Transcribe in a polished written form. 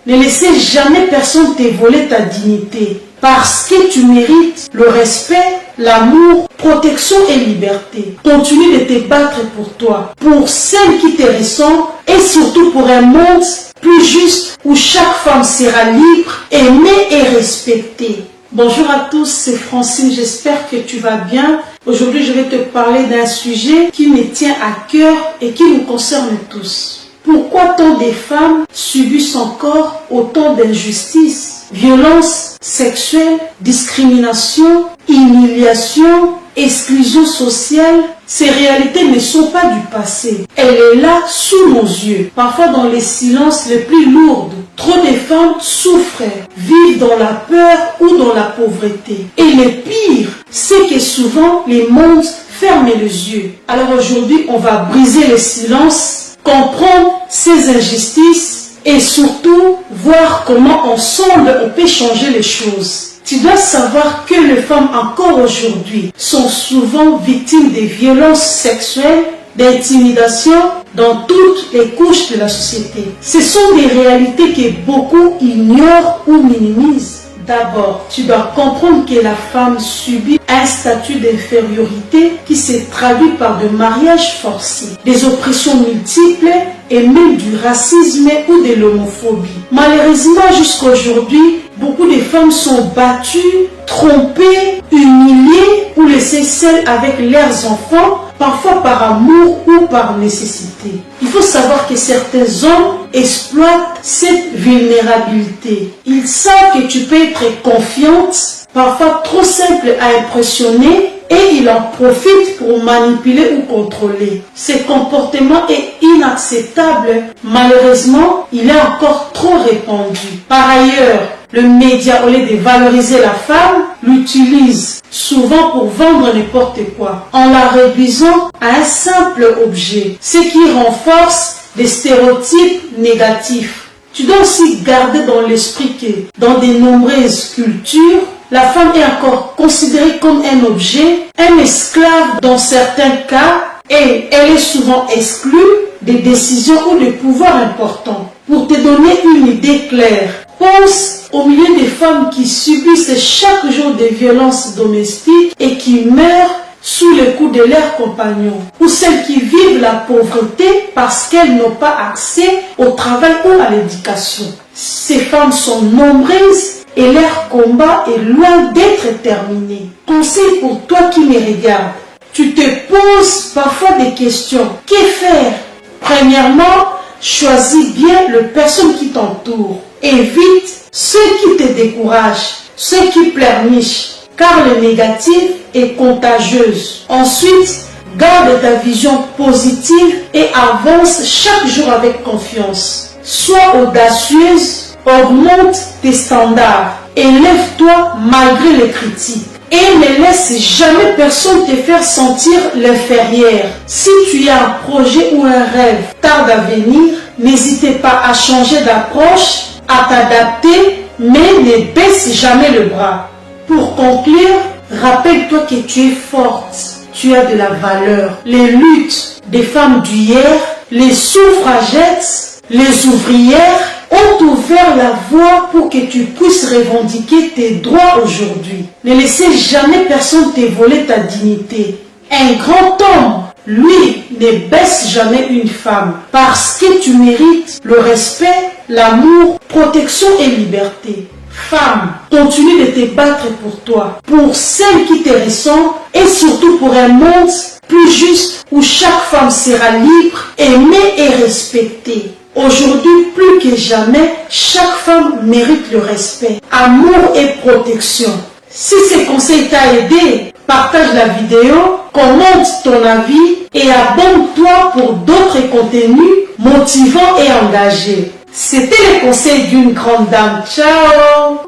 Ne laissez jamais personne te voler ta dignité. Parce que tu mérites le respect, l'amour, protection et liberté. Continue de te battre pour toi, pour celles qui te ressemblent et surtout pour un monde plus juste où chaque femme sera libre, aimée et respectée. Bonjour à tous, c'est Francine, j'espère que tu vas bien. Aujourd'hui, je vais te parler d'un sujet qui me tient à cœur et qui nous concerne tous. Pourquoi tant de femmes subissent encore autant d'injustices, violences sexuelles, discrimination, humiliation, exclusion sociale? Ces réalités ne sont pas du passé. Elle est là sous nos yeux, parfois dans les silences les plus lourds. Trop de femmes souffrent, vivent dans la peur ou dans la pauvreté. Et le pire, c'est que souvent les mondes ferment les yeux. Alors aujourd'hui, on va briser le silence, comprendre ces injustices et surtout voir comment ensemble on peut changer les choses. Tu dois savoir que les femmes encore aujourd'hui sont souvent victimes de violences sexuelles, d'intimidation dans toutes les couches de la société. Ce sont des réalités que beaucoup ignorent ou minimisent. D'abord, tu dois comprendre que la femme subit un statut d'infériorité qui se traduit par de mariages forcés, des oppressions multiples et même du racisme ou de l'homophobie. Malheureusement, jusqu'à aujourd'hui, beaucoup de femmes sont battues, trompées, humiliées ou laissées seules avec leurs enfants, parfois par amour ou par nécessité. Il faut savoir que certains hommes exploitent cette vulnérabilité. Ils savent que tu peux être confiante, parfois trop simple à impressionner, et ils en profitent pour manipuler ou contrôler. Ce comportement est inacceptable. Malheureusement, il est encore trop répandu. Par ailleurs, le média, au lieu de valoriser la femme, l'utilise souvent pour vendre n'importe quoi, en la réduisant à un simple objet, ce qui renforce des stéréotypes négatifs. Tu dois aussi garder dans l'esprit que dans de nombreuses cultures, la femme est encore considérée comme un objet, un esclave dans certains cas, et elle est souvent exclue des décisions ou des pouvoirs importants. Pour te donner une idée claire, pense au milieu des femmes qui subissent chaque jour des violences domestiques et qui meurent sous les coups de leurs compagnons, ou celles qui vivent la pauvreté parce qu'elles n'ont pas accès au travail ou à l'éducation. Ces femmes sont nombreuses et leur combat est loin d'être terminé. Conseil pour toi qui me regardes, tu te poses parfois des questions. Que faire? Premièrement, choisis bien les personnes qui t'entourent. Évite ceux qui te découragent, ceux qui pleurnichent, car le négatif est contagieuse. Ensuite, garde ta vision positive et avance chaque jour avec confiance. Sois audacieuse, augmente tes standards, élève-toi malgré les critiques. Et ne laisse jamais personne te faire sentir l'inférieur. Si tu as un projet ou un rêve tarde à venir, n'hésite pas à changer d'approche, à t'adapter, mais ne baisse jamais le bras. Pour conclure, rappelle-toi que tu es forte, tu as de la valeur. Les luttes des femmes d'hier, les suffragettes, les ouvrières ont ouvert la voie pour que tu puisses revendiquer tes droits aujourd'hui. Ne laissez jamais personne te voler ta dignité. Un grand homme, lui, ne baisse jamais une femme parce que tu mérites le respect, l'amour, protection et liberté. Femme, continue de te battre pour toi, pour celles qui te ressemblent et surtout pour un monde plus juste où chaque femme sera libre, aimée et respectée. Aujourd'hui, plus que jamais, chaque femme mérite le respect, amour et protection. Si ces conseils t'ont aidé, partage la vidéo, commente ton avis et abonne-toi pour d'autres contenus motivants et engagés. C'était les conseils d'une grande dame. Ciao!